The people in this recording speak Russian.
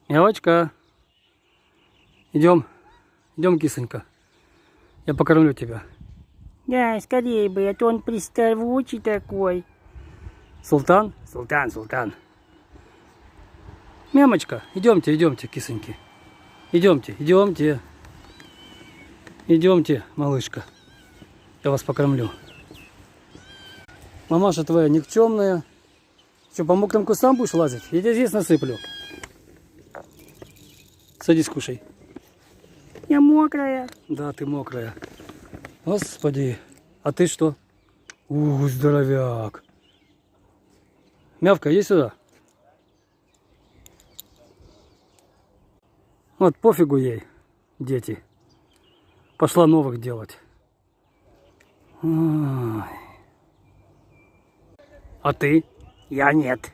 Мелочка. Идем. Идем, кисонька. Я покормлю тебя. Да, скорее бы, а то он приставучий такой. Султан? Султан. Мямочка, идемте, кисоньки. Идемте, малышка. Я вас покормлю. Мамаша твоя никчемная. Что, по мокрым кустам будешь лазить? Я тебе здесь насыплю. Садись, кушай. Я мокрая. Да, ты мокрая. Господи. А ты что? Здоровяк. Мявка, иди сюда. Вот пофигу ей, дети. Пошла новых делать. Ой. А ты? Я нет.